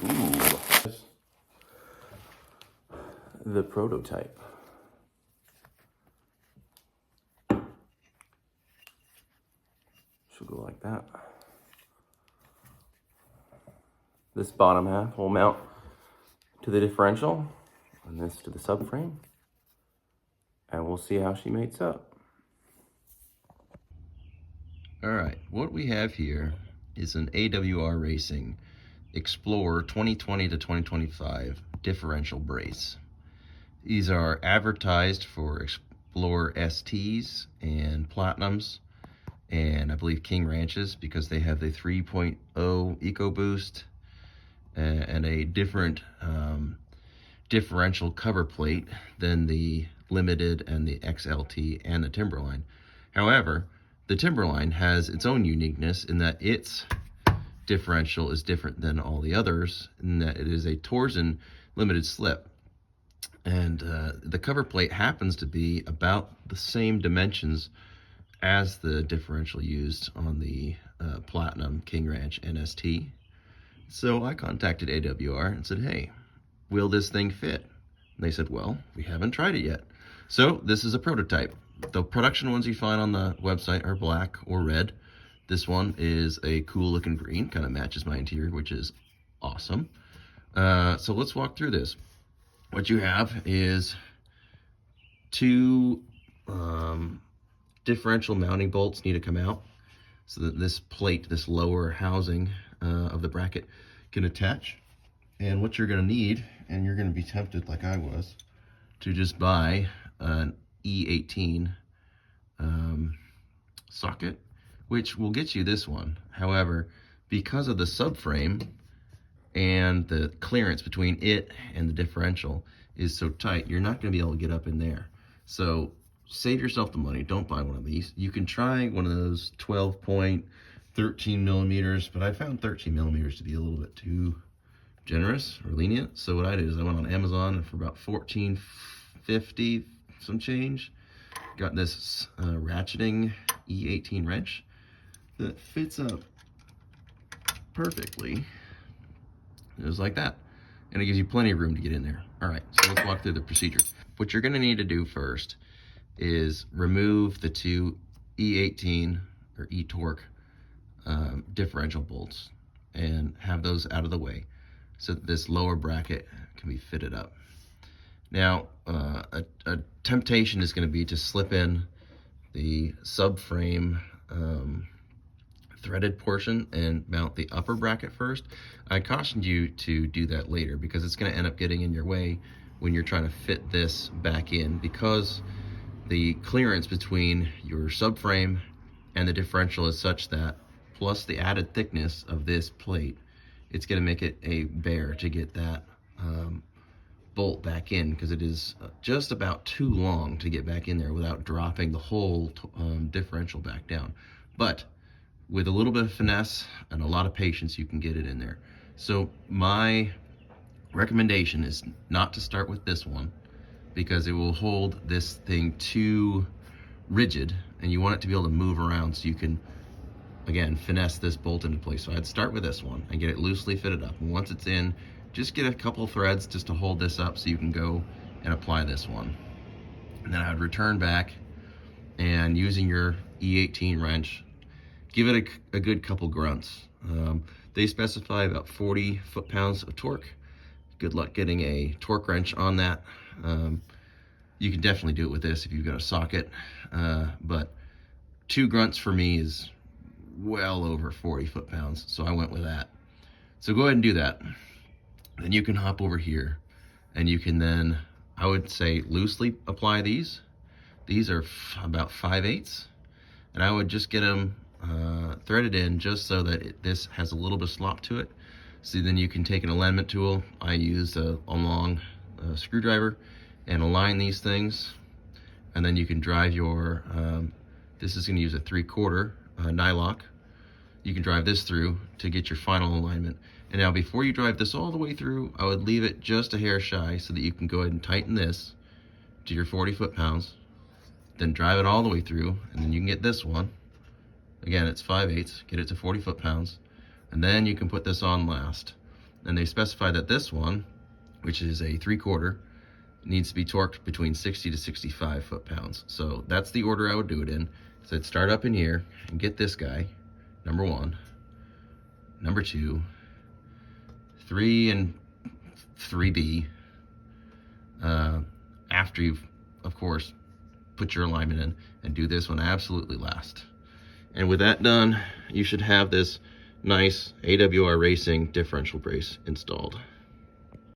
Ooh. The prototype. Should go like that. This bottom half will mount to the differential, and this to the subframe, and we'll see how she mates up. All right, what we have here is an AWR Racing Explorer 2020 to 2025 differential brace. These are advertised for Explorer STs and Platinums, and I believe King Ranches, because they have the 3.0 EcoBoost and a different differential cover plate than the Limited and the XLT and the Timberline. However, the Timberline has its own uniqueness in that its differential is different than all the others, in that it is a TORSEN limited slip. And the cover plate happens to be about the same dimensions as the differential used on the Platinum, King Ranch, and ST. So I contacted AWR and said, hey, will this thing fit? And they said, well, we haven't tried it yet. So this is a prototype. The production ones you find on the website are black or red. This one is a cool looking green, kind of matches my interior, which is awesome. So let's walk through this. What you have is two differential mounting bolts need to come out so that this plate, this lower housing of the bracket, can attach. And what you're going to need, and you're going to be tempted like I was, to just buy an E18 socket, which will get you this one. However, because of the subframe and the clearance between it and the differential is so tight, you're not going to be able to get up in there. So save yourself the money. Don't buy one of these. You can try one of those 12.13 millimeters, but I found 13 millimeters to be a little bit too generous or lenient. So what I did is I went on Amazon, and for about $14.50 some change, got this ratcheting E18 wrench that fits up perfectly. Just like that. And it gives you plenty of room to get in there. All right, so let's walk through the procedure. What you're gonna need to do first is remove the two E18 or E-torque differential bolts and have those out of the way so that this lower bracket can be fitted up. Now, a temptation is gonna be to slip in the subframe threaded portion and mount the upper bracket first. I cautioned you to do that later because it's going to end up getting in your way when you're trying to fit this back in, because the clearance between your subframe and the differential is such that, plus the added thickness of this plate, it's going to make it a bear to get that bolt back in, because it is just about too long to get back in there without dropping the whole differential back down. But with a little bit of finesse and a lot of patience, you can get it in there. So my recommendation is not to start with this one, because it will hold this thing too rigid, and you want it to be able to move around so you can, again, finesse this bolt into place. So I'd start with this one and get it loosely fitted up. And once it's in, just get a couple threads just to hold this up so you can go and apply this one. And then I would return back, and using your E18 wrench, give it a good couple grunts. They specify about 40 foot-pounds of torque. Good luck getting a torque wrench on that. You can definitely do it with this if you've got a socket, but 2 grunts for me is well over 40 foot-pounds, so I went with that. So go ahead and do that. Then you can hop over here, and you can then, I would say, loosely apply these. These are about 5/8, and I would just get them threaded in just so that this has a little bit of slop to it. So then you can take an alignment tool. I used a long screwdriver and align these things, and then you can drive your, this is going to use a 3/4 nylock. You can drive this through to get your final alignment. And now before you drive this all the way through, I would leave it just a hair shy so that you can go ahead and tighten this to your 40 foot-pounds, then drive it all the way through, and then you can get this one. Again, it's 5/8, get it to 40 foot-pounds, and then you can put this on last. And they specify that this one, which is a 3/4, needs to be torqued between 60 to 65 foot-pounds. So that's the order I would do it in. So I'd start up in here and get this guy, number 1, number 2, 3 and 3B, after you've, of course, put your alignment in, and do this one absolutely last. And with that done, you should have this nice AWR Racing differential brace installed.